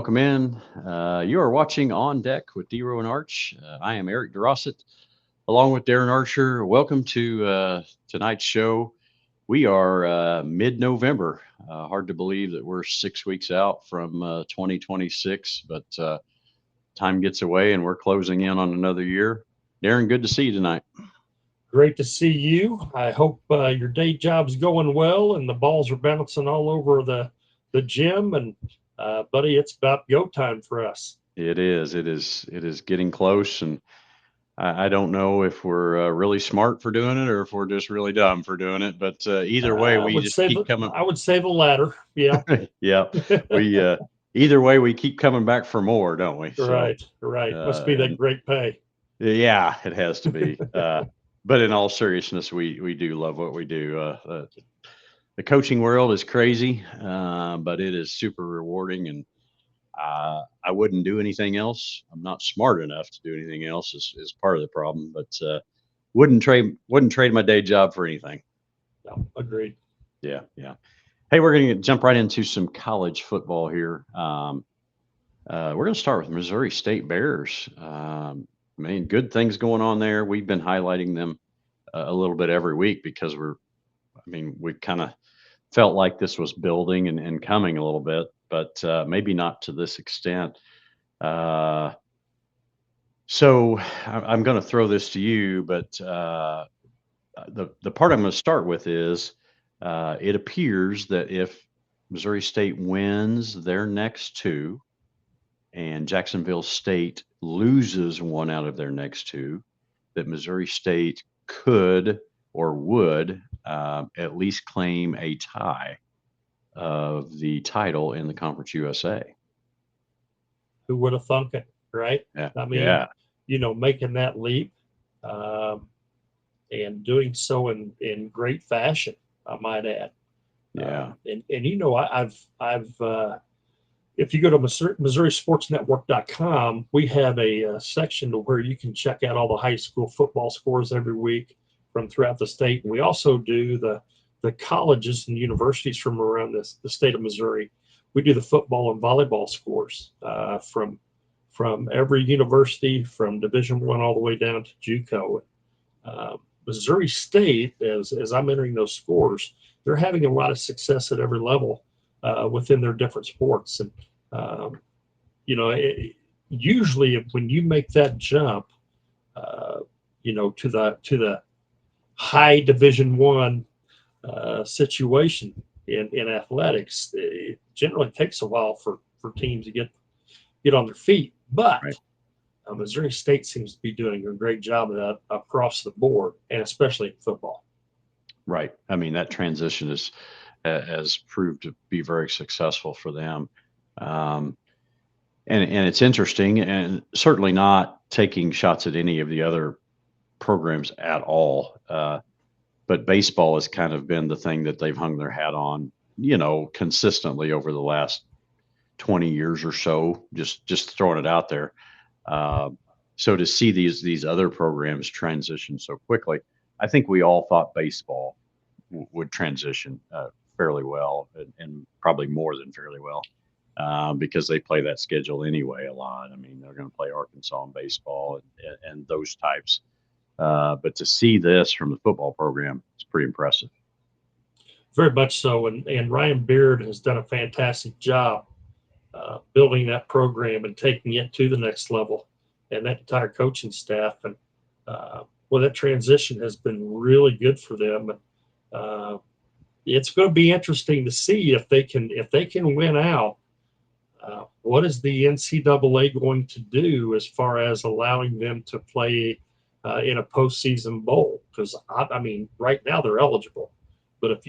welcome in. You are watching On Deck with DeRo Arch. I am Eric DeRosset, along with Darren Archer. Welcome to tonight's show. We are mid-November. Hard to believe that we're 6 weeks out from 2026, but time gets away and we're closing in on another year. Darren, good to see you tonight. Great to see you. I hope your day job's going well and the balls are bouncing all over the gym. And buddy, it's about go time for us. It is. It is getting close, and I don't know if we're really smart for doing it or if we're just really dumb for doing it. But either way, we just keep coming. I would say the latter. Yeah. Yeah. We either way, we keep coming back for more, don't we? Right. Must be that great pay. Yeah, it has to be. But in all seriousness, we do love what we do. The coaching world is crazy, but it is super rewarding, and I wouldn't do anything else. I'm not smart enough to do anything else is part of the problem, but wouldn't trade my day job for anything. No, agreed. Yeah. Hey, we're going to jump right into some college football here. We're going to start with Missouri State Bears. Good things going on there. We've been highlighting them a little bit every week because we kind of felt like this was building and coming a little bit, but maybe not to this extent. So I'm going to throw this to you, but the part I'm going to start with is it appears that if Missouri State wins their next two and Jacksonville State loses one out of their next two, that Missouri State could or would at least claim a tie of the title in the Conference USA. Who would have thunk it, right? Yeah. Making that leap and doing so in great fashion, I might add. Yeah. I've if you go to MissouriSportsNetwork.com, we have a section to where you can check out all the high school football scores every week from throughout the state. And we also do the colleges and universities from around the state of Missouri. We do the football and volleyball scores from every university, from Division I all the way down to JUCO. Missouri State, as I'm entering those scores, they're having a lot of success at every level within their different sports. And usually when you make that jump, to the high Division I situation in athletics, it generally takes a while for teams to get on their feet. But right. Missouri State seems to be doing a great job of that across the board, and especially in football. Right. That transition has proved to be very successful for them. And it's interesting, and certainly not taking shots at any of the other programs at all. But baseball has kind of been the thing that they've hung their hat on, consistently over the last 20 years or so, just throwing it out there. So to see these other programs transition so quickly, I think we all thought baseball would transition fairly well, and probably more than fairly well, because they play that schedule anyway a lot. They're going to play Arkansas in baseball and those types. But to see this from the football program, it's pretty impressive. Very much so. And Ryan Beard has done a fantastic job building that program and taking it to the next level, and that entire coaching staff. And that transition has been really good for them. It's going to be interesting to see if they can win out. What is the NCAA going to do as far as allowing them to play in a postseason bowl? Because right now they're eligible, but if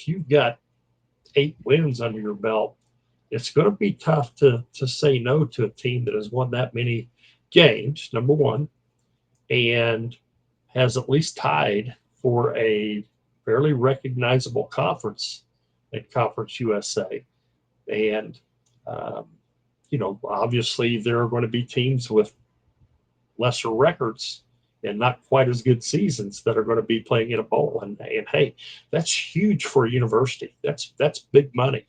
you've got 8 wins under your belt, it's going to be tough to say no to a team that has won that many games, number one, and has at least tied for a fairly recognizable conference at Conference USA. And obviously there are going to be teams with lesser records and not quite as good seasons that are going to be playing in a bowl. And hey, that's huge for a university. That's big money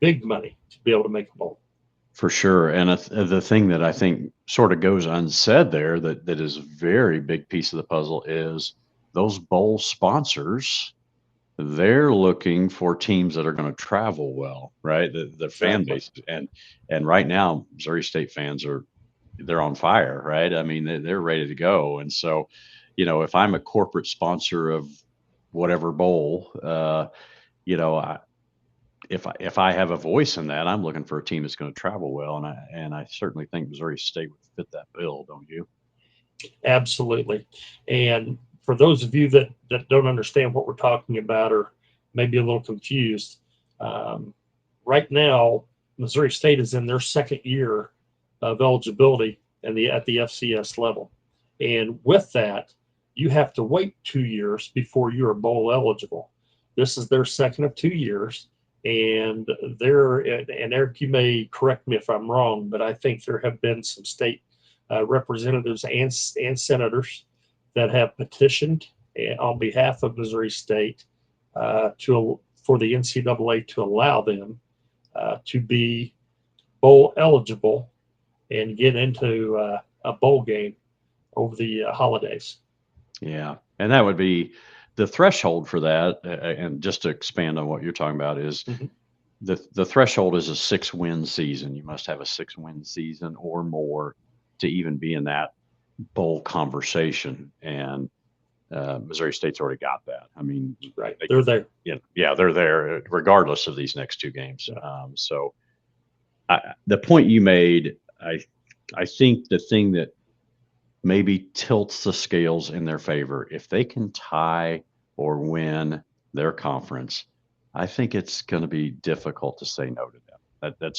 to be able to make a bowl. For sure. And the thing that I think sort of goes unsaid there that is a very big piece of the puzzle is those bowl sponsors, they're looking for teams that are going to travel well, right? The fan Exactly. base and right now Missouri State fans they're on fire, right? I mean, they're ready to go. And so, if I'm a corporate sponsor of whatever bowl, you know, I, if I have a voice in that, I'm looking for a team that's going to travel well, and I certainly think Missouri State would fit that bill, don't you? Absolutely. And for those of you that don't understand what we're talking about or maybe a little confused, um, right now, Missouri State is in their second year of eligibility at the FCS level. And with that, you have to wait 2 years before you are bowl eligible. This is their second of 2 years. And Eric, you may correct me if I'm wrong, but I think there have been some state representatives and senators that have petitioned on behalf of Missouri State for the NCAA to allow them to be bowl eligible and get into a bowl game over the holidays. Yeah, and that would be the threshold for that. And just to expand on what you're talking about is Mhm. the threshold is a 6-win season. You must have a 6-win season or more to even be in that bowl conversation. And Missouri State's already got that. I mean, Right. they, They're there. yeah, they're there regardless of these next 2 games. Yeah. So the point you made, I think the thing that maybe tilts the scales in their favor, if they can tie or win their conference, I think it's going to be difficult to say no to them.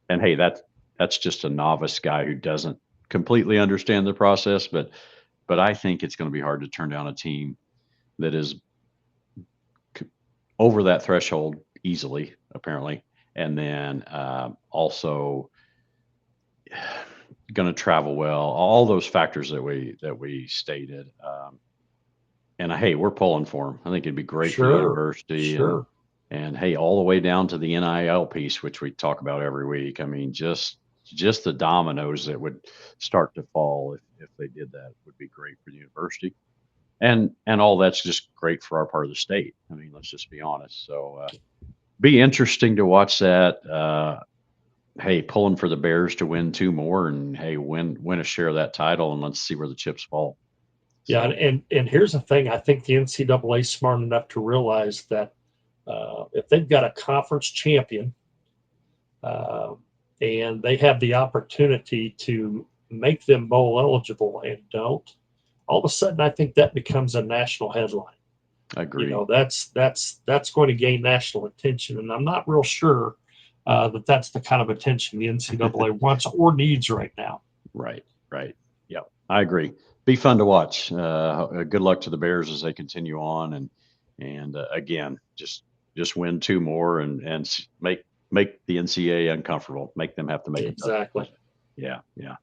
And hey, that's just a novice guy who doesn't completely understand the process, but I think it's going to be hard to turn down a team that is over that threshold easily, apparently, and then also going to travel well. All those factors that we stated. And hey, we're pulling for them. I think it'd be great for the Sure. university, and Sure. and hey, all the way down to the NIL piece, which we talk about every week. I mean, just the dominoes that would start to fall if they did that would be great for the university, and all that's just great for our part of the state. I mean, let's just be honest. So, be interesting to watch that. Hey, pulling for the Bears to win 2 more, and hey, win a share of that title, and let's see where the chips fall. Yeah. So, And here's the thing. I think the NCAA is smart enough to realize that if they've got a conference champion uh, and they have the opportunity to make them bowl eligible and don't, all of a sudden I think that becomes a national headline. agreed. That's going to gain national attention, and I'm not real sure that that's the kind of attention the NCAA wants or needs right now. Right, right. Yep, I agree. Be fun to watch. Good luck to the Bears as they continue on, and again, just win 2 more and make the NCAA uncomfortable. Make them have to make a tough Exactly. decision. Yeah, yeah.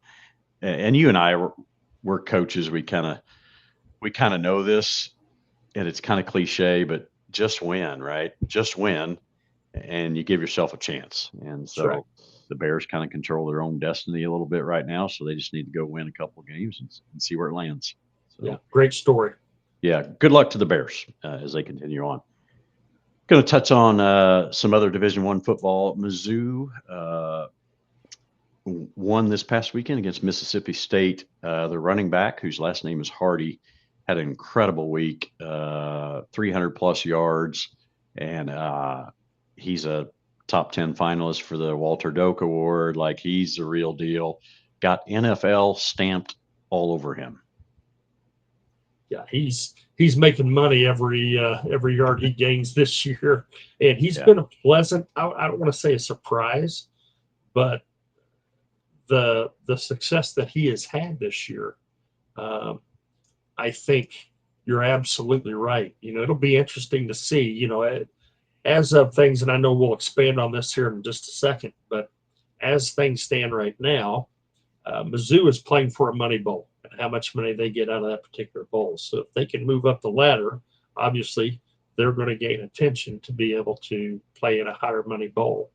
And you and I we're coaches. We kind of know this, and it's kind of cliche, but just win, right? Just win, and you give yourself a chance. And That's right. so the Bears kind of control their own destiny a little bit right now. So they just need to go win a couple of games and see where it lands. Yeah. So, Great story. yeah, good luck to the Bears as they continue on. Going to touch on some other Division I football. Mizzou won this past weekend against Mississippi State. The running back, whose last name is Hardy, had an incredible week, 300 plus yards, and he's a top 10 finalist for the Walter Doak Award. Like, he's the real deal. Got NFL stamped all over him. Yeah, he's making money every yard he gains this year, and he's Yeah, been a pleasant. I don't want to say a surprise, but the success that he has had this year, um, I think you're absolutely right. It'll be interesting to see. As of things, and I know we'll expand on this here in just a second, but as things stand right now, Mizzou is playing for a money bowl and how much money they get out of that particular bowl. So if they can move up the ladder, obviously they're going to gain attention to be able to play in a higher money bowl.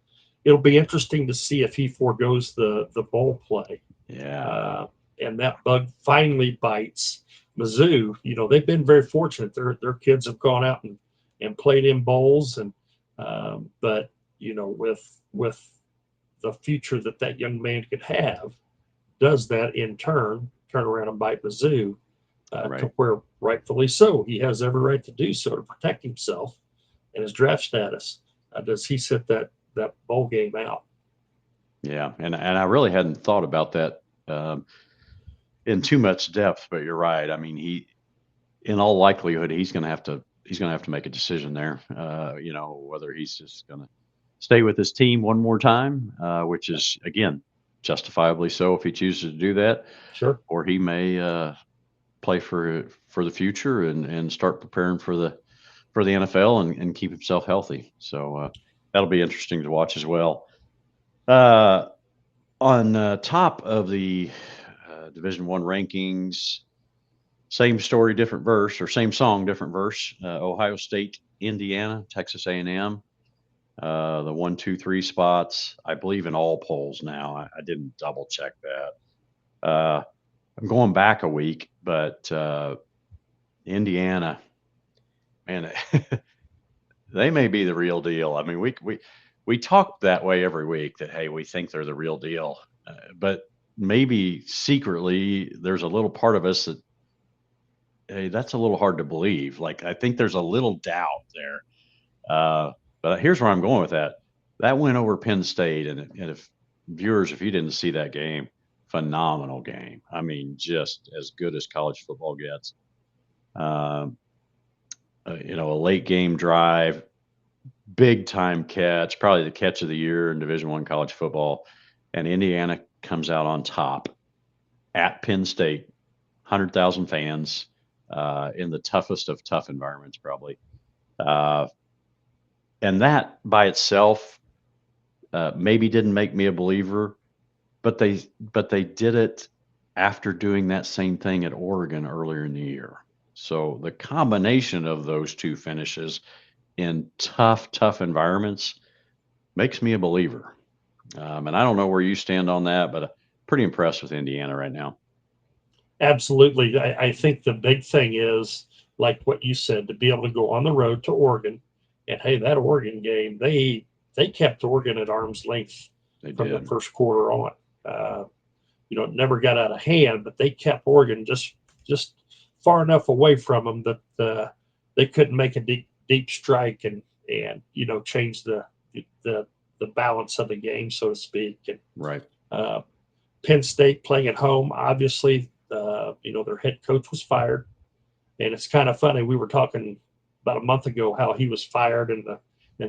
it'll be interesting to see if he forgoes the bowl play. Yeah. And that bug finally bites. Mizzou, they've been very fortunate. Their kids have gone out and played in bowls, and but with the future that young man could have, does that in turn turn around and bite Mizzou Right. to where rightfully so he has every right to do so to protect himself and his draft status. Does he sit that bowl game out? Yeah. And I really hadn't thought about that in too much depth, but you're right. I mean, in all likelihood, he's going to have to make a decision there. Whether he's just going to stay with his team one more time, which is again justifiably so if he chooses to do that, Sure. or he may play for the future and start preparing for the NFL and keep himself healthy. So that'll be interesting to watch as well. On top of the Division One rankings, same story, different verse, or same song, different verse. Ohio State, Indiana, Texas A&M, the 1, 2, 3 spots, I believe in all polls now. I didn't double check that. I'm going back a week, but Indiana, man, they may be the real deal. I mean, we talk that way every week that, hey, we think they're the real deal, but maybe secretly there's a little part of us that, hey, that's a little hard to believe. Like, I think there's a little doubt there. But here's where I'm going with that. That win over Penn State, and if you didn't see that game, phenomenal game. I mean, just as good as college football gets. A late game drive, big time catch, probably the catch of the year in Division One college football, and Indiana comes out on top at Penn State, 100,000 fans in the toughest of tough environments, probably. And that by itself maybe didn't make me a believer, but they did it after doing that same thing at Oregon earlier in the year. So the combination of those two finishes in tough environments makes me a believer. And I don't know where you stand on that, but pretty impressed with Indiana right now. Absolutely. I think the big thing is, like what you said, to be able to go on the road to Oregon, and hey, that Oregon game, they kept Oregon at arm's length from the first quarter on. It never got out of hand, but they kept Oregon just far enough away from them that they couldn't make a deep strike and change the balance of the game, so to speak. And right. Penn State playing at home, obviously, their head coach was fired, and it's kind of funny. We were talking about a month ago how he was fired and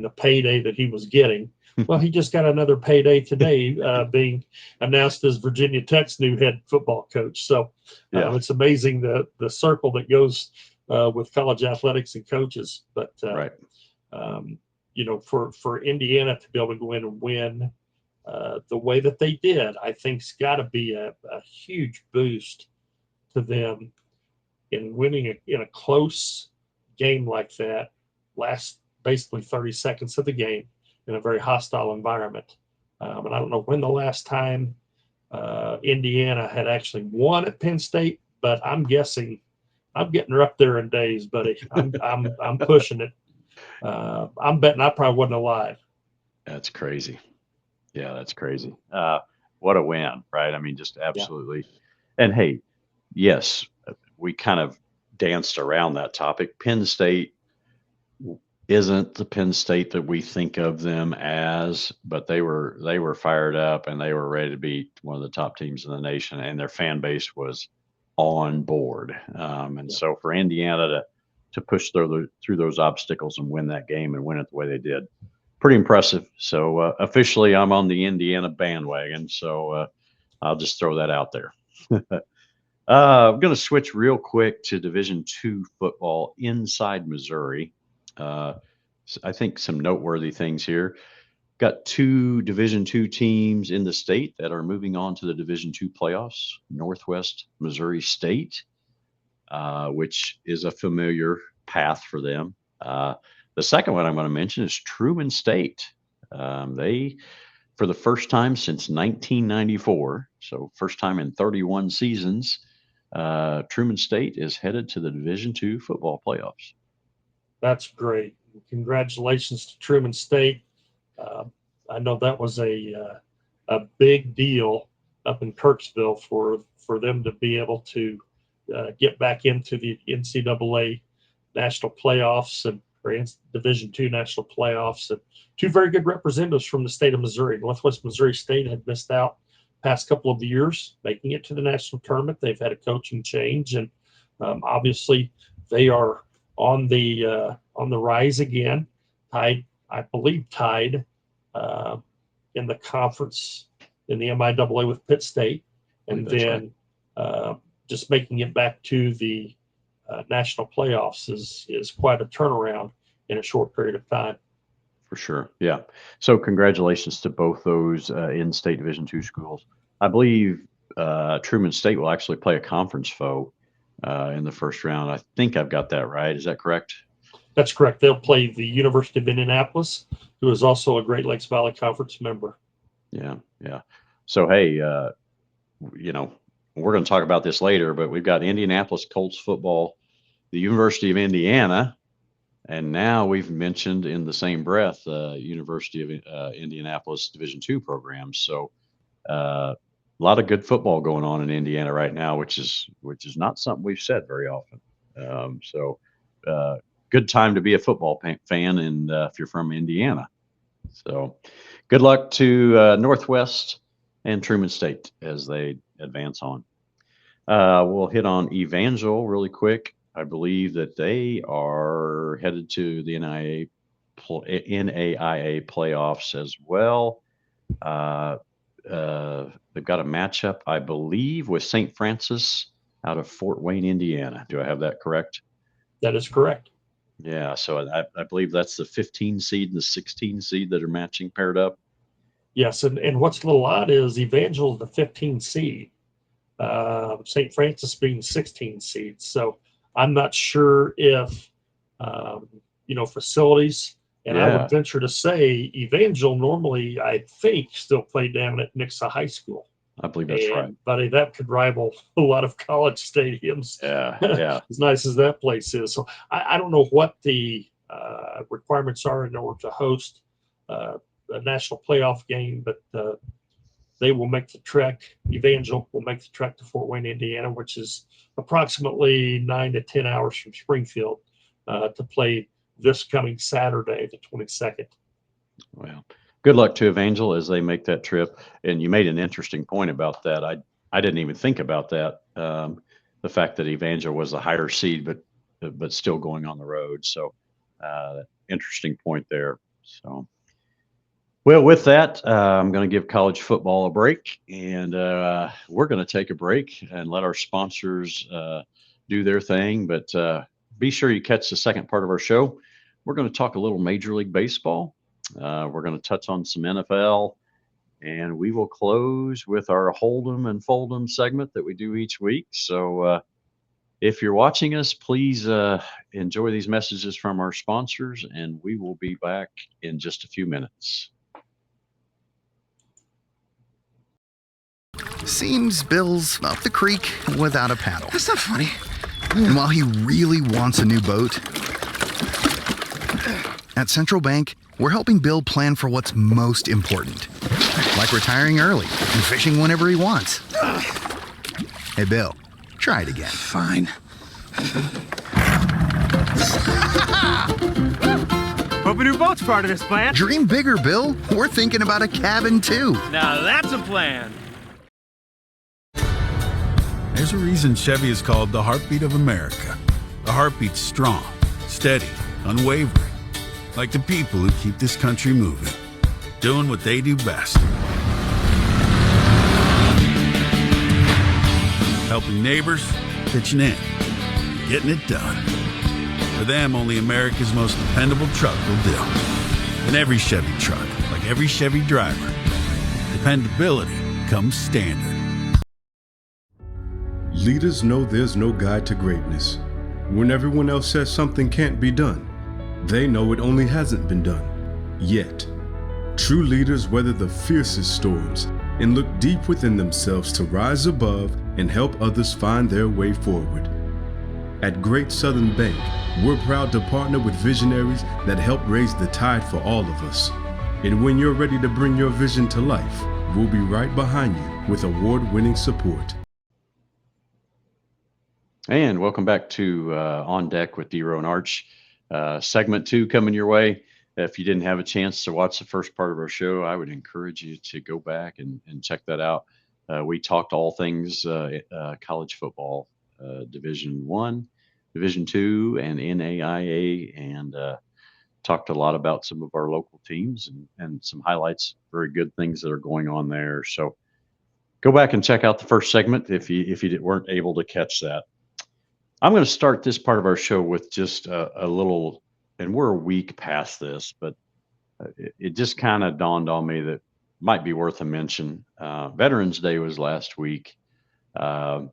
the payday that he was getting. Well, he just got another payday today, being announced as Virginia Tech's new head football coach. So it's amazing the circle that goes with college athletics and coaches. But right. For Indiana to be able to go in and win the way that they did, I think's got to be a huge boost to them in winning in a close game like that. Last basically 30 seconds of the game in a very hostile environment. And I don't know when the last time Indiana had actually won at Penn State, but I'm guessing I'm getting her up there in days, buddy. I'm pushing it. I'm betting I probably wasn't alive. That's crazy. Yeah, that's crazy. What a win, right? I mean, just absolutely. Yeah. And hey, yes, we kind of danced around that topic. Penn State isn't the Penn State that we think of them as, but they were fired up and they were ready to beat one of the top teams in the nation, and their fan base was on board. So for Indiana to push through those obstacles and win that game and win it the way they did, pretty impressive. So officially, I'm on the Indiana bandwagon. So I'll just throw that out there. I'm going to switch real quick to Division II football inside Missouri. I think some noteworthy things here. Got 2 Division II teams in the state that are moving on to the Division II playoffs. Northwest Missouri State, which is a familiar path for them. The second one I'm going to mention is Truman State. They, for the first time since 1994, so first time in 31 seasons, Truman State is headed to the Division II football playoffs. That's great. Congratulations to Truman State. I know that was a big deal up in Kirksville for them to be able to get back into the NCAA national playoffs and Division II national playoffs, and two very good representatives from the state of Missouri. Northwest Missouri State had missed out past couple of years making it to the national tournament. They've had a coaching change, and obviously they are on the rise again. I believe tied in the conference in the MIAA with Pitt State, and then just making it back to the national playoffs is quite a turnaround in a short period of time. For sure. Yeah. So congratulations to both those in-state Division II schools. I believe Truman State will actually play a conference foe in the first round. I think I've got that right. Is that correct? That's correct. They'll play the University of Indianapolis, who is also a Great Lakes Valley Conference member. Yeah. Yeah. So, hey, you know, we're going to talk about this later, but we've got Indianapolis Colts football, the University of Indiana, and now we've mentioned in the same breath University of Indianapolis Division II programs. So a lot of good football going on in Indiana right now, which is not something we've said very often. So good time to be a football fan, and if you're from Indiana. So good luck to Northwest and Truman State as they advance on. We'll hit on Evangel really quick. I believe that they are headed to the NAIA playoffs as well. They've got a matchup, I believe, with St. Francis out of Fort Wayne, Indiana. Do I have that correct? That is correct. Yeah, so I believe that's the 15 seed and the 16 seed that are matching paired up. Yes, and what's a little odd is Evangel is the 15 seed, St. Francis being 16 seeds. So I'm not sure if, facilities, and I would venture to say Evangel normally, I think, still play down at Nixa High School. I believe that's right. But that could rival a lot of college stadiums. Yeah. As nice as that place is. So I don't know what the requirements are in order to host a national playoff game, but they will make the trek. Evangel will make the trek to Fort Wayne, Indiana, which is approximately 9 to 10 hours from Springfield, to play this coming Saturday, the 22nd. Well, good luck to Evangel as they make that trip. And you made an interesting point about that. I didn't even think about that. The fact that Evangel was a higher seed, but still going on the road. So interesting point there. So. Well, with that, I'm going to give college football a break, and we're going to take a break and let our sponsors do their thing. But be sure you catch the second part of our show. We're going to talk a little Major League Baseball. We're going to touch on some NFL, and we will close with our Hold'em and Fold'em segment that we do each week. So if you're watching us, please enjoy these messages from our sponsors, and we will be back in just a few minutes. Seems Bill's up the creek without a paddle. That's not funny. And while he really wants a new boat, at Central Bank, we're helping Bill plan for what's most important, like retiring early and fishing whenever he wants. Hey, Bill, try it again. Fine. Hope a new boat's part of this plan. Dream bigger, Bill. We're thinking about a cabin, too. Now that's a plan. There's a reason Chevy is called the heartbeat of America. The heartbeat's strong, steady, unwavering. Like the people who keep this country moving, doing what they do best. Helping neighbors, pitching in, getting it done. For them, only America's most dependable truck will do. And every Chevy truck, like every Chevy driver, dependability comes standard. Leaders know there's no guide to greatness. When everyone else says something can't be done, they know it only hasn't been done. Yet. True leaders weather the fiercest storms and look deep within themselves to rise above and help others find their way forward. At Great Southern Bank, we're proud to partner with visionaries that help raise the tide for all of us. And when you're ready to bring your vision to life, we'll be right behind you with award-winning support. And welcome back to On Deck with DeRo Arch. Segment 2 coming your way. If you didn't have a chance to watch the first part of our show, I would encourage you to go back and check that out. We talked all things college football, Division I, Division II, and NAIA, and talked a lot about some of our local teams and some highlights, very good things that are going on there. So go back and check out the first segment if you weren't able to catch that. I'm going to start this part of our show with just a little, and we're a week past this, but it just kind of dawned on me that might be worth a mention. Veterans Day was last week. And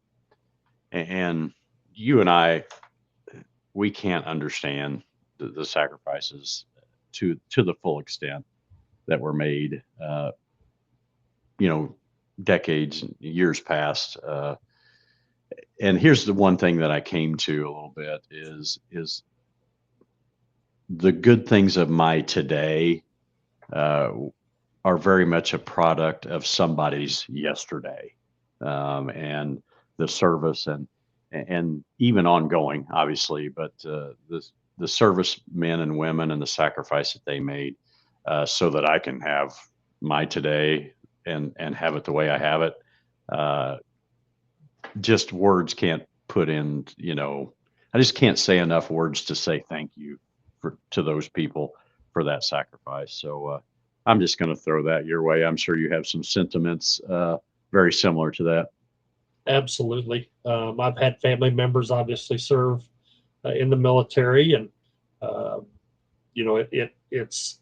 you and I, we can't understand the sacrifices to the full extent that were made, decades, years past. And here's the one thing that I came to a little bit is the good things of my today are very much a product of somebody's yesterday, and the service and even ongoing, obviously, but the service men and women and the sacrifice that they made so that I can have my today and have it the way I have it. Just words can't put in, I just can't say enough words to say thank you to those people for that sacrifice. So I'm just going to throw that your way. I'm sure you have some sentiments very similar to that. Absolutely. I've had family members obviously serve in the military, and it's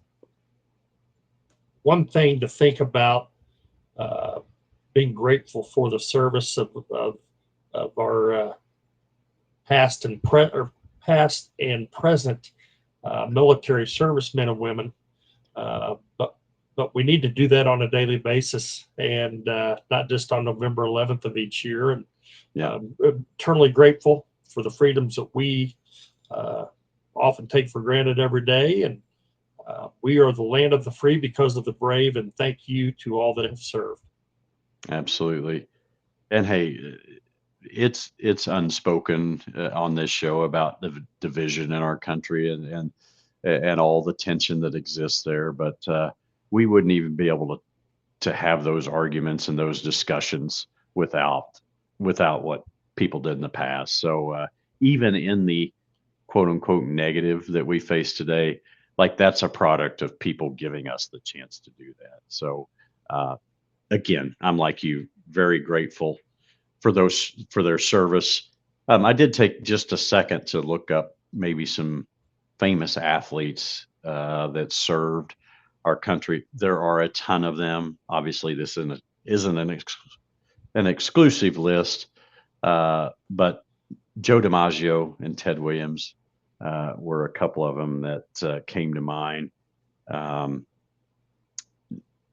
one thing to think about being grateful for the service of our past and present military servicemen and women, but we need to do that on a daily basis, and not just on November 11th of each year. And eternally grateful for the freedoms that we often take for granted every day. And we are the land of the free because of the brave, and thank you to all that have served. Absolutely. And hey, it's unspoken on this show about the division in our country and all the tension that exists there. But we wouldn't even be able to have those arguments and those discussions without what people did in the past. So even in the quote unquote negative that we face today, like that's a product of people giving us the chance to do that. So again, I'm like you, very grateful for their service. I did take just a second to look up maybe some famous athletes that served our country. There are a ton of them. Obviously, this isn't an exclusive list, but Joe DiMaggio and Ted Williams were a couple of them that came to mind. Joe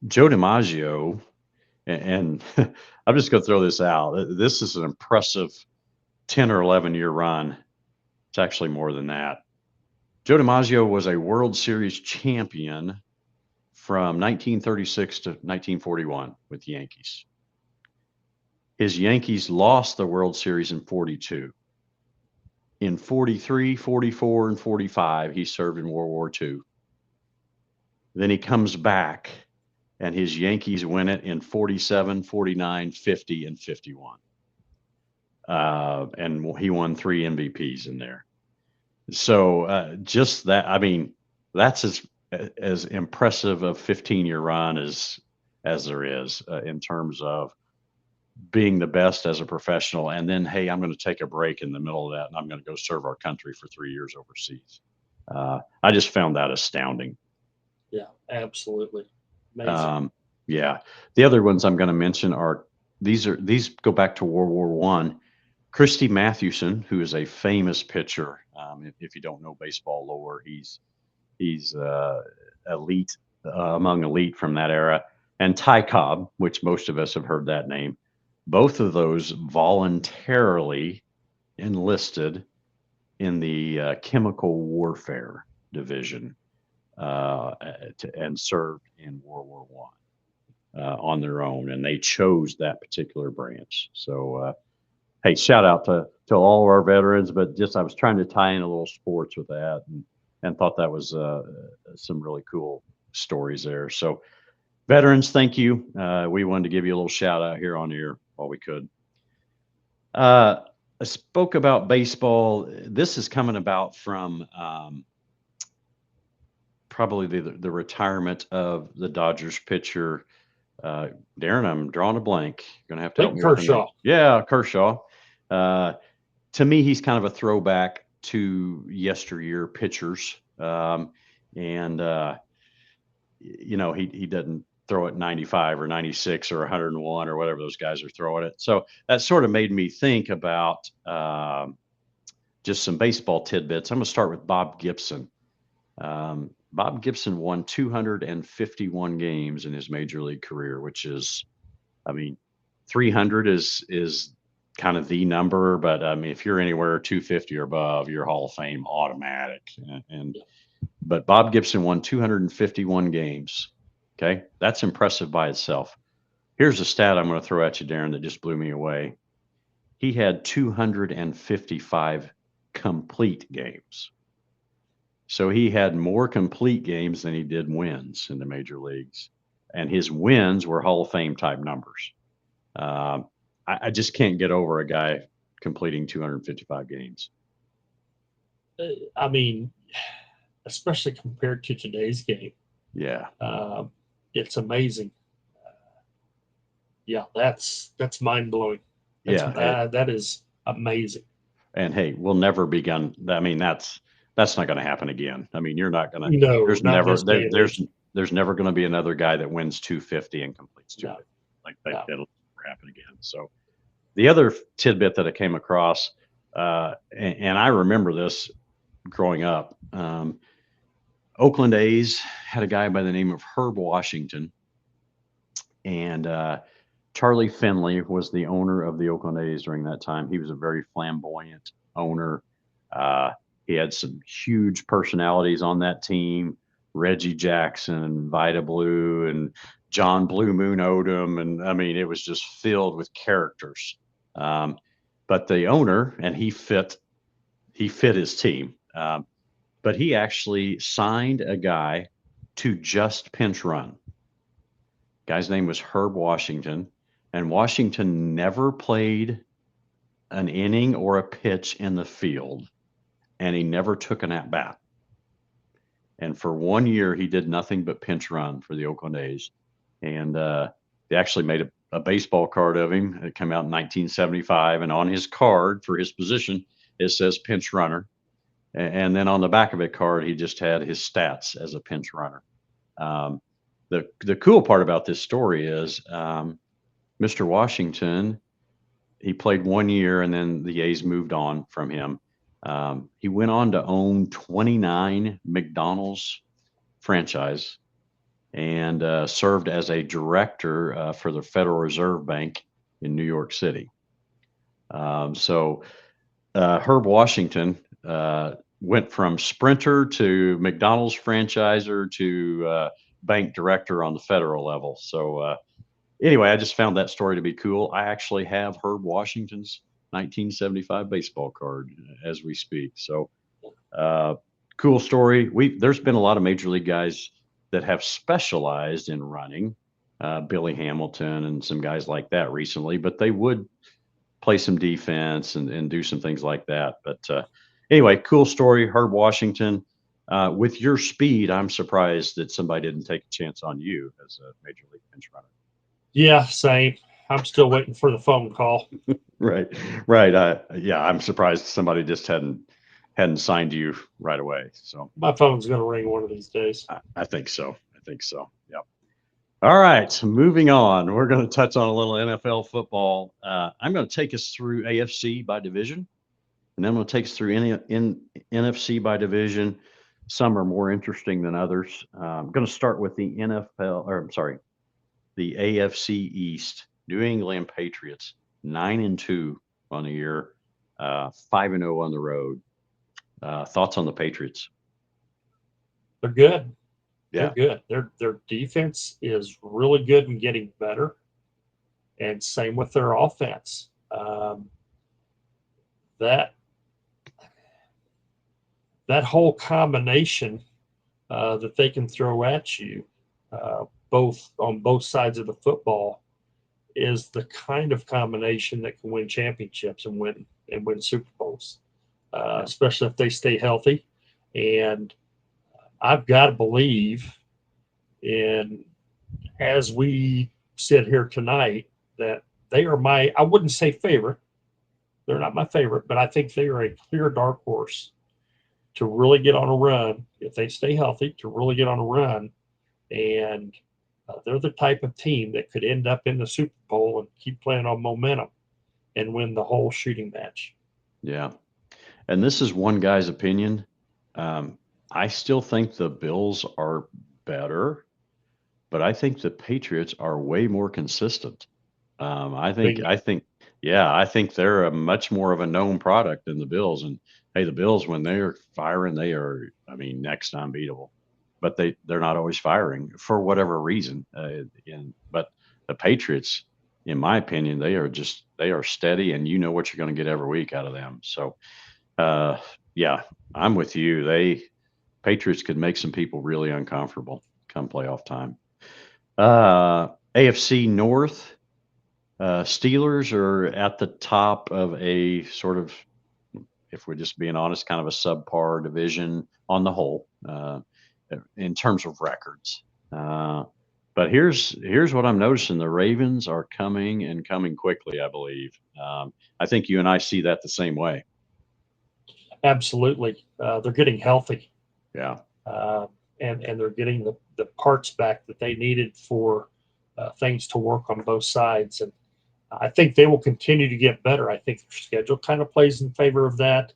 DiMaggio, and I'm just going to throw this out. This is an impressive 10 or 11 year run. It's actually more than that. Joe DiMaggio was a World Series champion from 1936 to 1941 with the Yankees. His Yankees lost the World Series in 42. In 43, 44, and 45, he served in World War II. Then he comes back, and his Yankees win it in 47, 49, 50, and 51. And he won 3 MVPs in there. So just that, I mean, that's as impressive a 15-year run as there is in terms of being the best as a professional. And then, hey, I'm going to take a break in the middle of that, and I'm going to go serve our country for 3 years overseas. I just found that astounding. Yeah, absolutely. Amazing. Yeah. The other ones I'm going to mention are these go back to World War I. Christy Mathewson, who is a famous pitcher. If you don't know baseball lore, he's elite among elite from that era, and Ty Cobb, which most of us have heard that name. Both of those voluntarily enlisted in the chemical warfare division and served in World War I on their own, and they chose that particular branch. So, hey, shout out to all of our veterans, but just I was trying to tie in a little sports with that, and thought that was some really cool stories there. So, veterans, thank you. We wanted to give you a little shout out here on air while we could. I spoke about baseball. This is coming about from probably the retirement of the Dodgers pitcher. Darren, I'm drawing a blank. You're gonna have to help me. Kershaw. Yeah, Kershaw. To me, he's kind of a throwback to yesteryear pitchers. And he doesn't throw it 95 or 96 or 101 or whatever those guys are throwing it. So that sort of made me think about just some baseball tidbits. I'm going to start with Bob Gibson. Bob Gibson won 251 games in his major league career, which is, 300 is kind of the number, but if you're anywhere 250 or above, you're Hall of Fame automatic. But Bob Gibson won 251 games. Okay, that's impressive by itself. Here's a stat I'm going to throw at you, Darren, that just blew me away. He had 255 complete games. So he had more complete games than he did wins in the major leagues. And his wins were Hall of Fame type numbers. I just can't get over a guy completing 255 games. Especially compared to today's game. Yeah. It's amazing. That's mind blowing. That is amazing. And hey, we'll never begin. That's not going to happen again. You're not going to. No, there's never going to be another guy that wins 250 and completes 250. That'll never happen again. So the other tidbit that I came across, and I remember this growing up. Oakland A's had a guy by the name of Herb Washington, and Charlie Finley was the owner of the Oakland A's during that time. He was a very flamboyant owner. He had some huge personalities on that team: Reggie Jackson, Vida Blue, and John Blue Moon Odom. And it was just filled with characters. But the owner, and he fit his team. But he actually signed a guy to just pinch run. Guy's name was Herb Washington, and Washington never played an inning or a pitch in the field, and he never took an at bat. And for 1 year, he did nothing but pinch run for the Oakland A's. And they actually made a baseball card of him. It came out in 1975, and on his card for his position, it says pinch runner. And then on the back of it card, he just had his stats as a pinch runner. The cool part about this story is Mr. Washington, he played 1 year, and then the A's moved on from him. He went on to own 29 McDonald's franchise and served as a director for the Federal Reserve Bank in New York City. So Herb Washington went from sprinter to McDonald's franchisor to bank director on the federal level. So anyway, I just found that story to be cool. I actually have Herb Washington's 1975 baseball card as we speak. So cool story. There's been a lot of major league guys that have specialized in running, Billy Hamilton and some guys like that recently, but they would play some defense and do some things like that. But anyway, cool story. Herb Washington, with your speed, I'm surprised that somebody didn't take a chance on you as a major league pinch runner. Yeah, same. I'm still waiting for the phone call. Right. I'm surprised somebody just hadn't signed you right away. So my phone's going to ring one of these days. I think so. Yep. All right. Moving on. We're going to touch on a little NFL football. I'm going to take us through AFC by division, and then I'm going to take us through NFC by division. Some are more interesting than others. I'm going to start with the NFL, or I'm sorry, the AFC East. New England Patriots, 9-2 on the year, 5-0 on the road. Thoughts on the Patriots? They're good. Yeah. They're good. Their defense is really good and getting better, and same with their offense. That whole combination that they can throw at you, both on both sides of the football, is the kind of combination that can win championships and win Super Bowls, especially if they stay healthy. And I've got to believe in, as we sit here tonight, that they are I wouldn't say favorite. They're not my favorite, but I think they are a clear dark horse to really get on a run if they stay healthy, to really get on a run. And they're the type of team that could end up in the Super Bowl and keep playing on momentum and win the whole shooting match. Yeah. And this is one guy's opinion. I still think the Bills are better, but I think the Patriots are way more consistent. I think they're a much more of a known product than the Bills. And hey, the Bills, when they're firing, they are, next to unbeatable. But they're not always firing for whatever reason. But the Patriots, in my opinion, they are steady, and you know what you're going to get every week out of them. So, yeah, I'm with you. Patriots could make some people really uncomfortable come playoff time. AFC North, Steelers are at the top of a sort of, if we're just being honest, kind of a subpar division on the whole, in terms of records. But here's what I'm noticing. The Ravens are coming quickly, I believe. I think you and I see that the same way. Absolutely. They're getting healthy. Yeah. And they're getting the parts back that they needed for things to work on both sides. And I think they will continue to get better. I think their schedule kind of plays in favor of that.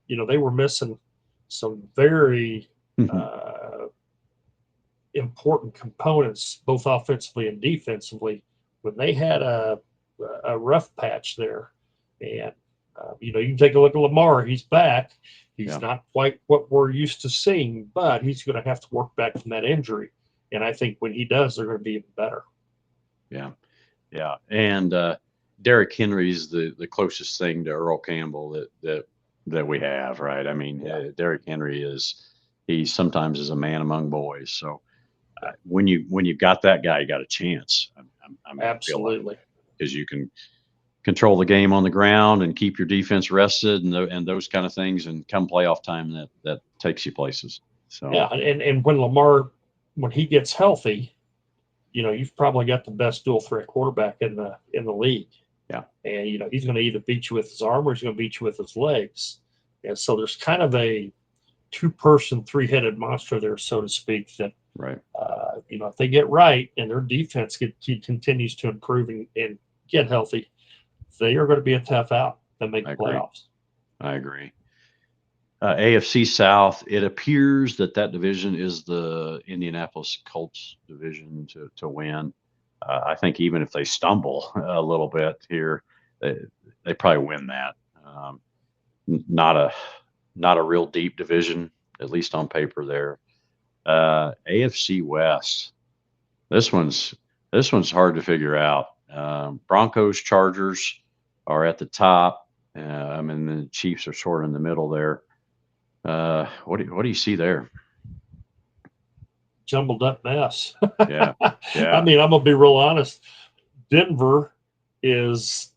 They were missing some very important components, both offensively and defensively, when they had a rough patch there. And, you can take a look at Lamar. He's back. He's not quite what we're used to seeing, but he's going to have to work back from that injury. And I think when he does, they're going to be even better. Yeah. Yeah. And Derrick Henry's the closest thing to Earl Campbell that we have, right? Derrick Henry he sometimes is a man among boys. So when you've got that guy, you got a chance. Absolutely. Because you can control the game on the ground and keep your defense rested and those kind of things, and come playoff time that takes you places. So yeah, and when Lamar, when he gets healthy, you've probably got the best dual threat quarterback in the league. Yeah. And he's going to either beat you with his arm or he's going to beat you with his legs. And so there's kind of a two-person, three-headed monster there, so to speak, that right. If they get right and their defense continues to improve and get healthy, they are going to be a tough out to make the playoffs. I agree. AFC South, it appears that division is the Indianapolis Colts division to win. I think even if they stumble a little bit here, they probably win that. Not a real deep division, at least on paper there. AFC West, this one's hard to figure out. Broncos, Chargers are at the top, and the Chiefs are sort of in the middle there. What do you see there? Jumbled up mess. Yeah. I'm gonna be real honest. Denver is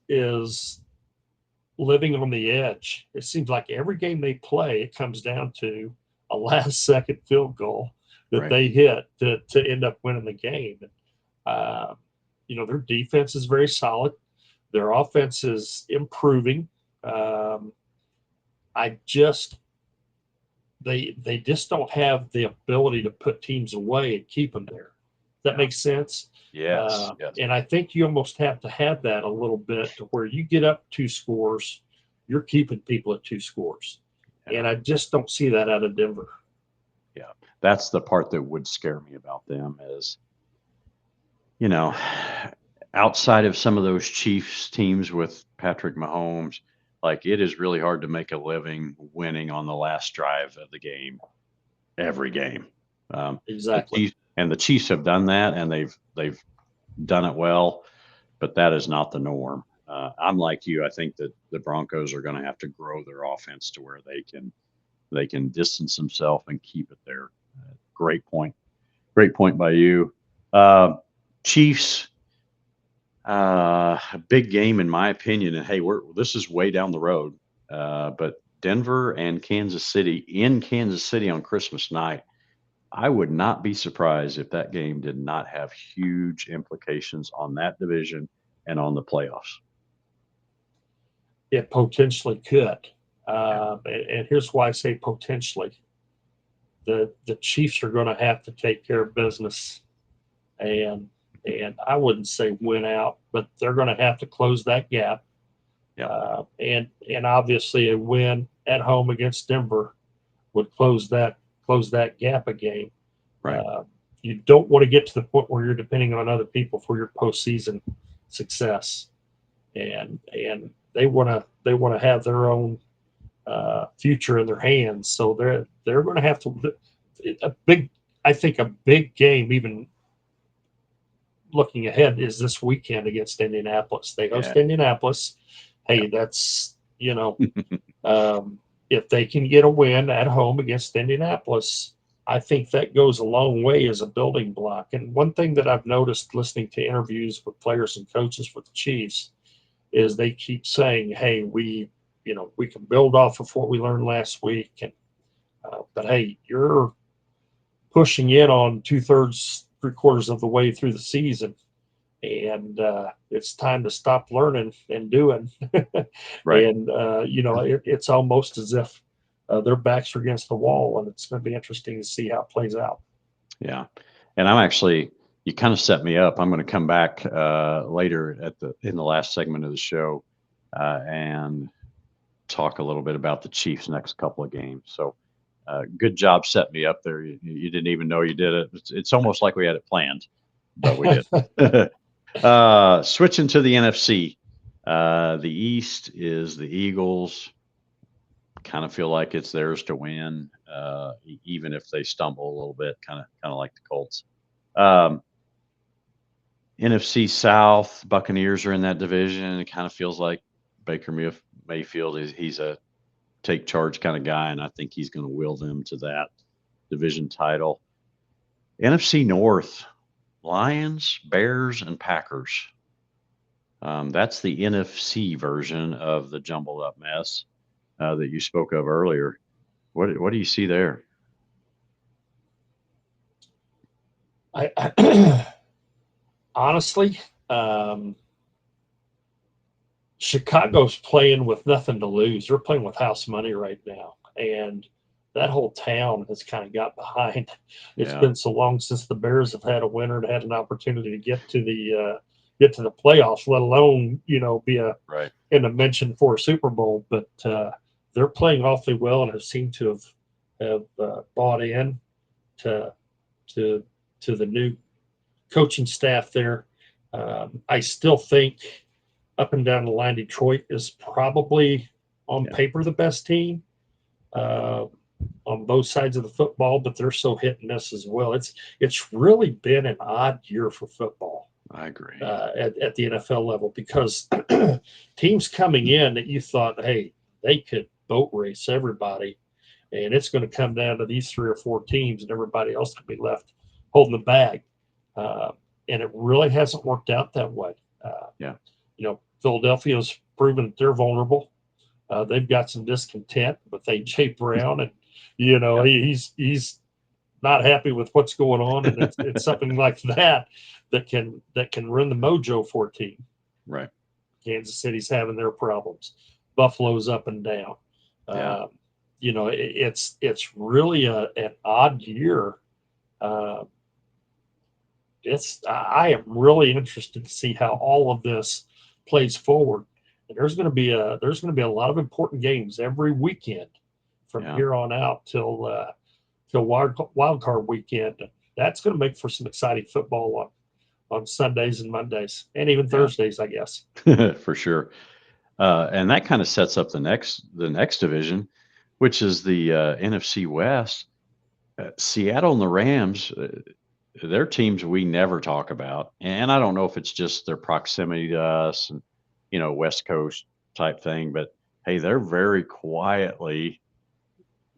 living on the edge. It seems like every game they play, it comes down to a last-second field goal that they hit to end up winning the game. Their defense is very solid. Their offense is improving. They just don't have the ability to put teams away and keep them there. That makes sense? Yes. And I think you almost have to have that a little bit to where you get up 2 scores, you're keeping people at 2 scores. And I just don't see that out of Denver. Yeah, that's the part that would scare me about them is, you know, outside of some of those Chiefs teams with Patrick Mahomes, like it is really hard to make a living winning on the last drive of the game, every game. Exactly. The Chiefs have done that, and they've done it well, but that is not the norm. I'm like you. I think that the Broncos are going to have to grow their offense to where they can distance themselves and keep it there. Great point. Great point by you. Chiefs, a big game in my opinion. And hey, this is way down the road. But Denver and Kansas City in Kansas City on Christmas night. I would not be surprised if that game did not have huge implications on that division and on the playoffs. It potentially could. And here's why I say potentially. The Chiefs are going to have to take care of business, and I wouldn't say win out, but they're going to have to close that gap. Yeah. And obviously a win at home against Denver would close that gap a game. Right. You don't want to get to the point where you're depending on other people for your postseason success, and they want to have their own future in their hands. So they're going to have to I think a big game, even looking ahead, is this weekend against Indianapolis. They host Indianapolis. Hey, that's if they can get a win at home against Indianapolis, I think that goes a long way as a building block. And one thing that I've noticed listening to interviews with players and coaches with the Chiefs is they keep saying, hey, we can build off of what we learned last week. And but hey, you're pushing in on 2/3, 3/4 of the way through the season. And it's time to stop learning and doing. Right. And, it's almost as if their backs are against the wall, and it's going to be interesting to see how it plays out. Yeah. And you kind of set me up. I'm going to come back later in the last segment of the show and talk a little bit about the Chiefs' next couple of games. So good job setting me up there. You didn't even know you did it. It's almost like we had it planned, but we did. Switching to the NFC, the East is the Eagles. Kind of feel like it's theirs to win, even if they stumble a little bit, kind of like the Colts. NFC South, Buccaneers are in that division. It kind of feels like Baker Mayfield he's a take charge kind of guy, and I think he's going to will them to that division title. NFC North, Lions, Bears, and Packers. That's the NFC version of the jumbled up mess that you spoke of earlier. What do you see there? I honestly, Chicago's playing with nothing to lose. They're playing with house money right now, and that whole town has kind of got behind. It's been so long since the Bears have had a winner and had an opportunity to get to the playoffs, let alone be in the mention for a Super Bowl. But they're playing awfully well and have seemed to have bought in to the new coaching staff there. I still think up and down the line, Detroit is probably on paper the best team on both sides of the football, but they're so hit and miss as well. It's really been an odd year for football. I agree. At the NFL level, because teams coming in that you thought, hey, they could boat race everybody, and it's going to come down to these 3 or 4 teams, and everybody else could be left holding the bag. And it really hasn't worked out that way. Philadelphia's proven that they're vulnerable. They've got some discontent with AJ Brown, and he's not happy with what's going on, and it's something like that can run the mojo for a team. Right. Kansas City's having their problems. Buffalo's up and down. It's really an odd year. I am really interested to see how all of this plays forward. And there's going to be a lot of important games every weekend from Yeah. here on out till wild card weekend. That's going to make for some exciting football on Sundays and Mondays, and even Thursdays, I guess. For sure. And that kind of sets up the next division, which is the NFC West. Seattle and the Rams, they're teams we never talk about, and I don't know if it's just their proximity to us and West Coast type thing, but hey, they're very quietly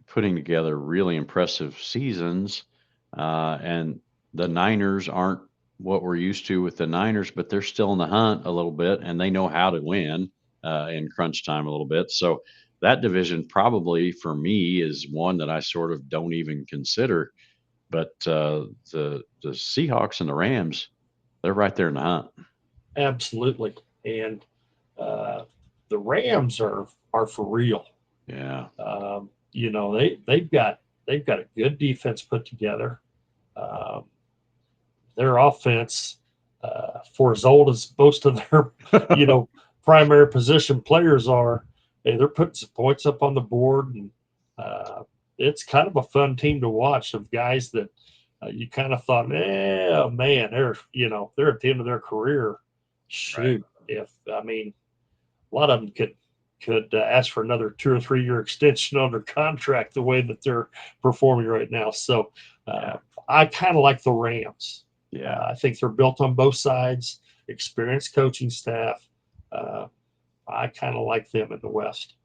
putting together really impressive seasons, and the Niners aren't what we're used to with the Niners, but they're still in the hunt a little bit, and they know how to win in crunch time a little bit. So that division probably for me is one that I sort of don't even consider. But the Seahawks and the Rams, they're right there in the hunt. Absolutely, and the Rams are for real. Yeah. They've got a good defense put together. Their offense, for as old as most of their primary position players are, they're putting some points up on the board, and it's kind of a fun team to watch, of guys that you kind of thought, oh man, they're at the end of their career. Shoot, a lot of them could ask for another 2 or 3 year extension on their contract the way that they're performing right now. So I kind of like the Rams. Yeah, I think they're built on both sides, experienced coaching staff. I kind of like them in the West.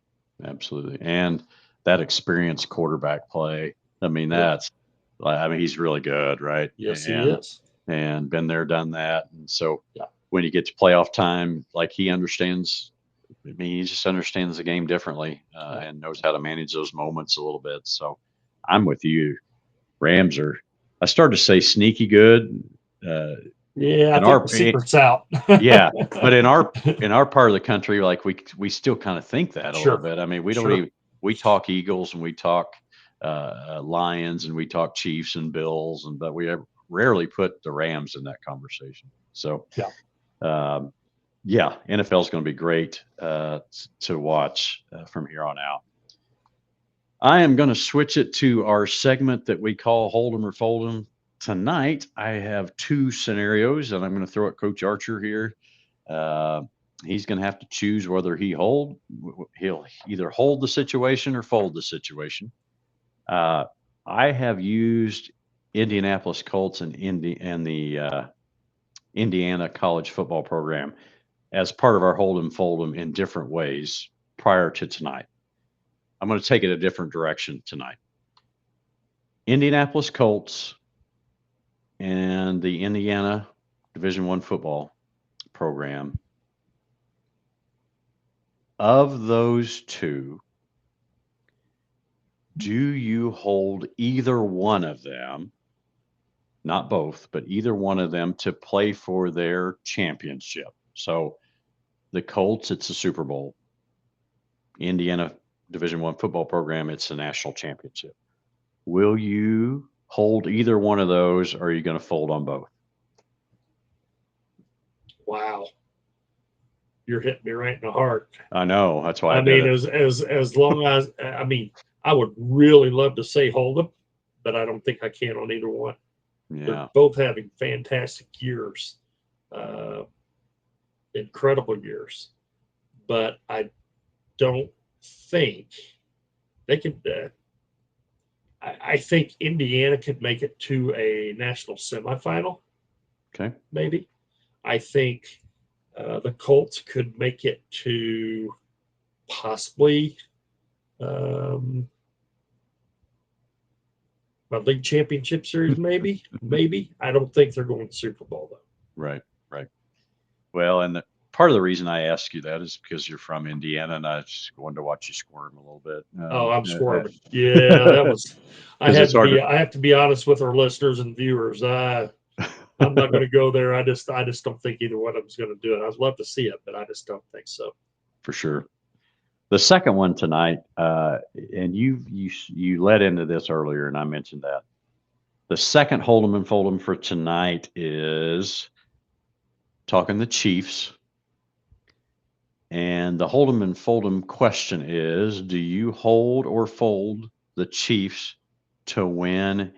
absolutely. And that experienced quarterback play, he's really good, right? Yes, he is. And been there, done that. And so when you get to playoff time, like he understands, he just understands the game differently and knows how to manage those moments a little bit. So I'm with you. Rams are, I started to say sneaky good. I think the secret's out. Yeah, but in our part of the country, like we still kind of think that a little bit. I mean, we don't even, we talk Eagles and we talk Lions and we talk Chiefs and Bills, but we rarely put the Rams in that conversation. So NFL is going to be great to watch from here on out. I am going to switch it to our segment that we call Hold 'em or Fold 'em. Tonight, I have 2 scenarios, and I'm going to throw at Coach Archer here. He's going to have to choose whether he'll either hold the situation or fold the situation. I have used Indianapolis Colts and the Indiana college football program as part of our hold 'em, fold 'em in different ways prior to tonight. I'm going to take it a different direction tonight. Indianapolis Colts and the Indiana Division I football program. Of those 2, do you hold either one of them, not both, but either one of them, to play for their championship? So the Colts, it's the Super Bowl. Indiana Division I football program, it's the national championship. Will you hold either one of those, or are you going to fold on both? Wow. You're hitting me right in the heart. I know. That's why as long as, I would really love to say hold them, but I don't think I can on either one. Yeah. They're both having fantastic years, incredible years, but I don't think they could. I think Indiana could make it to a national semifinal. Okay. Maybe. I think the Colts could make it to possibly a league championship series, maybe. I don't think they're going to the Super Bowl, though. Right. Well, and part of the reason I ask you that is because you're from Indiana, and I just wanted to watch you squirm a little bit. I'm squirming. Yeah, that was. I have to be honest with our listeners and viewers. I'm not going to go there. I just don't think either one of them's going to do it. I'd love to see it, but I just don't think so. For sure. The second one tonight, and you led into this earlier, and I mentioned that. The second hold 'em and fold 'em for tonight is talking the Chiefs And the Hold'em and Fold'em question is, do you hold or fold the Chiefs to win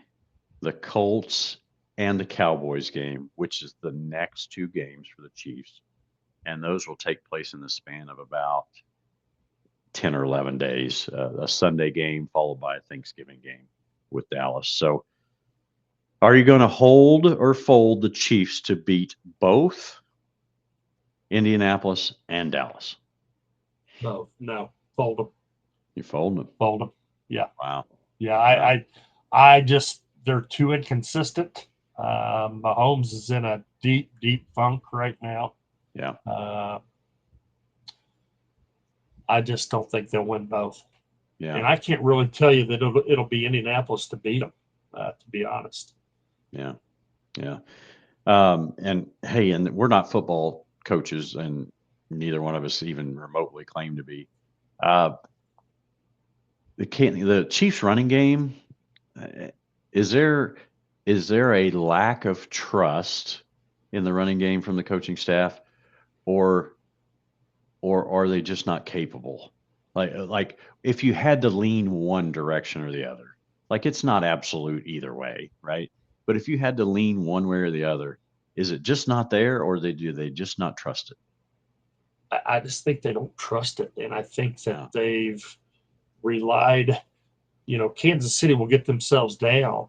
the Colts and the Cowboys game, which is the next two games for the Chiefs? And those will take place in the span of about 10 or 11 days, a Sunday game followed by a Thanksgiving game with Dallas. So are you going to hold or fold the Chiefs to beat both Indianapolis and Dallas? No, fold them. You fold them. Fold them. Yeah. Wow. Yeah. I just, they're too inconsistent. Mahomes is in a deep, deep funk right now. Yeah. I just don't think they'll win both. Yeah. And I can't really tell you that it'll be Indianapolis to beat them, to be honest. Yeah. Yeah. And hey, and we're not football coaches, and neither one of us even remotely claim to be. The Chiefs running game, is there a lack of trust in the running game from the coaching staff, or are they just not capable? Like if you had to lean one direction or the other, like it's not absolute either way, right? But if you had to lean one way or the other, is it just not there, or do they just not trust it? I just think they don't trust it. And I think that they've relied, Kansas City will get themselves down.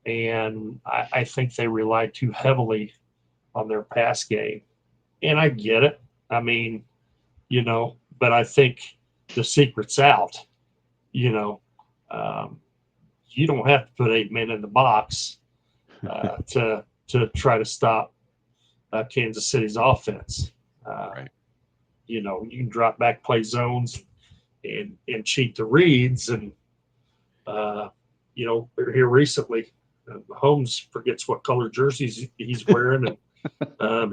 And I think they relied too heavily on their pass game. And I get it. I mean, but I think the secret's out. You don't have to put 8 men in the box to try to stop Kansas City's offense. Right. You can drop back, play zones, and cheat the reads. And here recently, Mahomes forgets what color jerseys he's wearing, and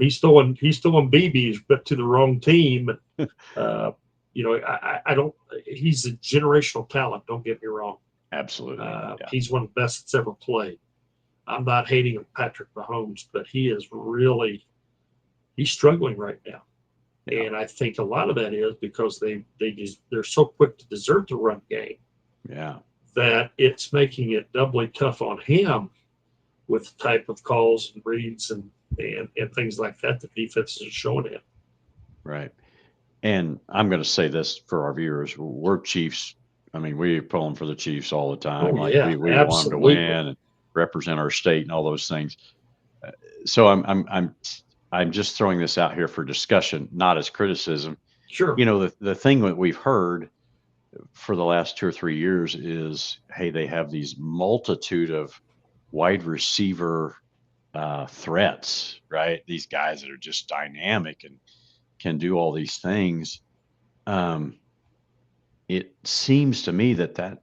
he's throwing BBs, but to the wrong team. I don't. He's a generational talent. Don't get me wrong. Absolutely. He's one of the best that's ever played. I'm not hating on Patrick Mahomes, but he's struggling right now. Yeah. And I think a lot of that is because they're so quick to desert the run game. Yeah. That it's making it doubly tough on him with the type of calls and reads and things like that defenses are showing him. Right. And I'm going to say this for our viewers: we're Chiefs. I mean, we pull them for the Chiefs all the time. Oh, yeah, we want them to win and represent our state and all those things. So I'm just throwing this out here for discussion, not as criticism. Sure. The thing that we've heard for the last 2 or 3 years is, hey, they have these multitude of wide receiver threats, right? These guys that are just dynamic and can do all these things. It seems to me that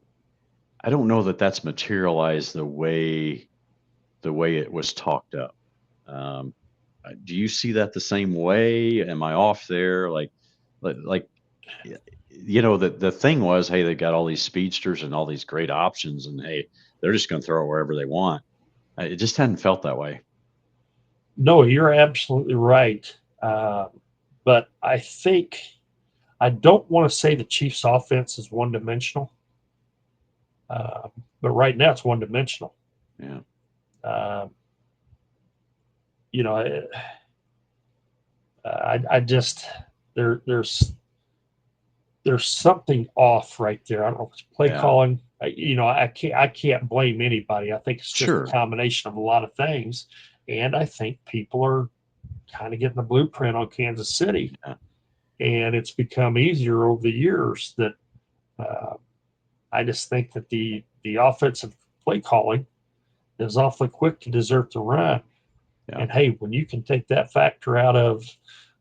I don't know that that's materialized the way it was talked up. Do you see that the same way? Am I off there? The thing was, hey, they got all these speedsters and all these great options, and hey, they're just going to throw it wherever they want. It just hadn't felt that way. No, you're absolutely right. But I don't want to say the Chiefs' offense is one-dimensional. But right now it's one-dimensional. Yeah. I just there's something off right there. I don't know if it's play calling. I can't blame anybody. I think it's just a combination of a lot of things, and I think people are kind of getting the blueprint on Kansas City, and it's become easier over the years. That I just think that the offensive play calling is awfully quick to desert the run. Yeah. And hey, when you can take that factor out of,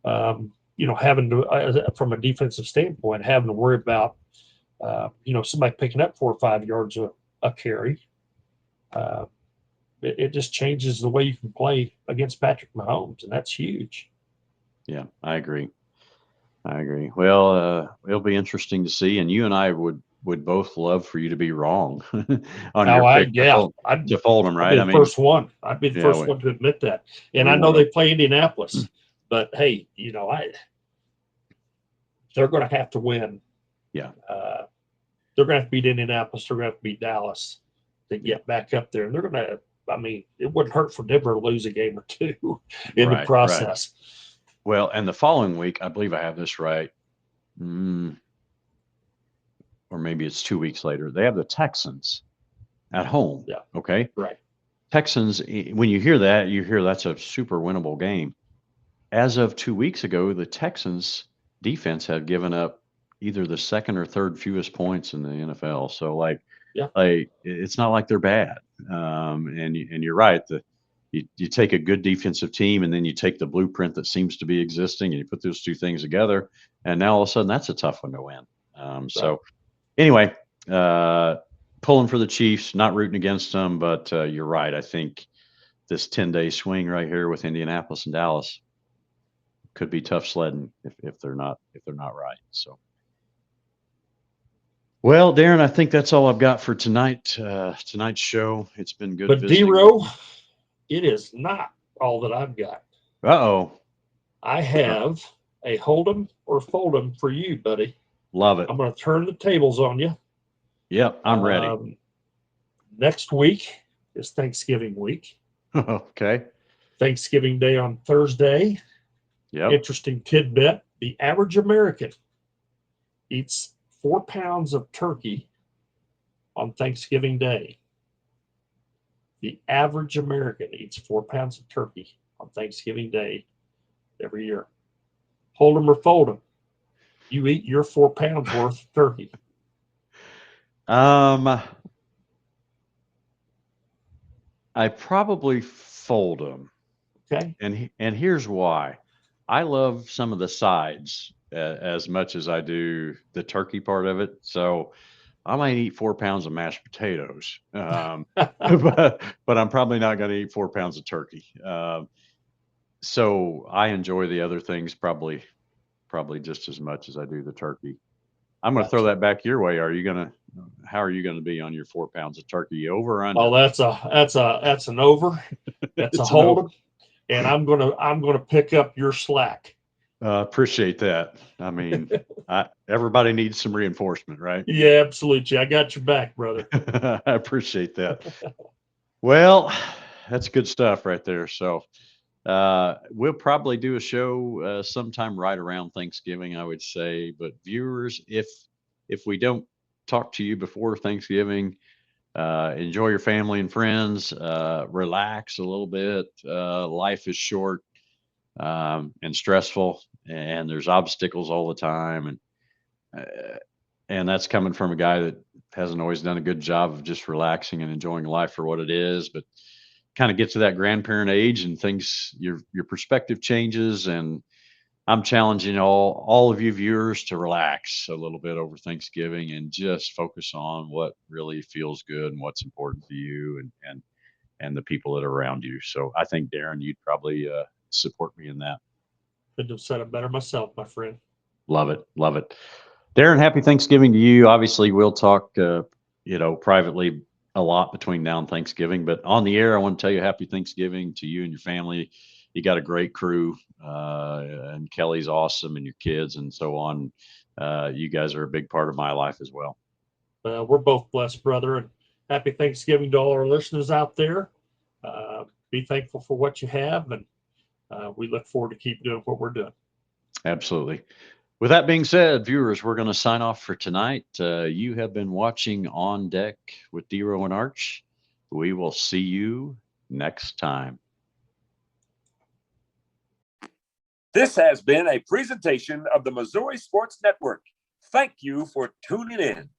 having to, from a defensive standpoint, having to worry about, somebody picking up 4 or 5 yards a carry, it just changes the way you can play against Patrick Mahomes, and that's huge. Yeah, I agree. Well, it'll be interesting to see, and you and I would both love for you to be wrong on your pick to fold them, right? I'd be the first one. I'd be the first one to admit that. And I know they play Indianapolis, but hey, they're going to have to win. Yeah. They're going to have to beat Indianapolis. They're going to have to beat Dallas to get back up there. And they're going to, I mean, it wouldn't hurt for Denver to lose a game or two in the process. Right. Well, and the following week, I believe I have this right. Or maybe it's 2 weeks later. They have the Texans at home. Yeah. Okay. Right. Texans, when you hear that, you hear that's a super winnable game. As of 2 weeks ago, the Texans defense had given up either the second or third fewest points in the NFL. So like it's not like they're bad. And you're right. You take a good defensive team and then you take the blueprint that seems to be existing and you put those two things together. And now all of a sudden that's a tough one to win. So anyway, pulling for the Chiefs, not rooting against them, but you're right. I think this 10-day swing right here with Indianapolis and Dallas could be tough sledding if they're not right. So, well, Darren, I think that's all I've got for tonight's show. It's been good. But DeRo, it is not all that I've got. I have a hold 'em or fold 'em for you, buddy. Love it. I'm going to turn the tables on you. Yep, I'm ready. Next week is Thanksgiving week. Okay. Thanksgiving Day on Thursday. Yep. Interesting tidbit. The average American eats 4 pounds of turkey on Thanksgiving Day. The average American eats 4 pounds of turkey on Thanksgiving Day every year. Hold 'em or fold 'em. You eat your 4 pounds worth of turkey. I probably fold them. Okay. And here's why. I love some of the sides as much as I do the turkey part of it. So I might eat 4 pounds of mashed potatoes, but I'm probably not going to eat 4 pounds of turkey. So I enjoy the other things probably just as much as I do the turkey. I'm going to throw that back your way. How are you going to be on your 4 pounds of turkey? Over or under? Oh, that's an over. That's a hold 'em. And I'm gonna pick up your slack. Appreciate that. I mean, everybody needs some reinforcement, right? Yeah, absolutely. I got your back, brother. I appreciate that. Well, that's good stuff right there. So we'll probably do a show sometime right around Thanksgiving, I would say. But viewers, if we don't talk to you before Thanksgiving, enjoy your family and friends, relax a little bit. Life is short and stressful, and there's obstacles all the time. And that's coming from a guy that hasn't always done a good job of just relaxing and enjoying life for what it is, but kind of get to that grandparent age and things, your perspective changes. And I'm challenging all of you viewers to relax a little bit over Thanksgiving and just focus on what really feels good and what's important to you and the people that are around you. So I think, Darren, you'd probably support me in that. Couldn't have said it better myself, my friend. Love it. Love it. Darren, happy Thanksgiving to you. Obviously, we'll talk, privately a lot between now and Thanksgiving, but on the air, I want to tell you happy Thanksgiving to you and your family. You got a great crew, and Kelly's awesome, and your kids and so on. You guys are a big part of my life as well. We're both blessed, brother, and happy Thanksgiving to all our listeners out there. Be thankful for what you have, and we look forward to keep doing what we're doing. Absolutely. With that being said, viewers, we're going to sign off for tonight. You have been watching On Deck with DeRo and Arch. We will see you next time. This has been a presentation of the Missouri Sports Network. Thank you for tuning in.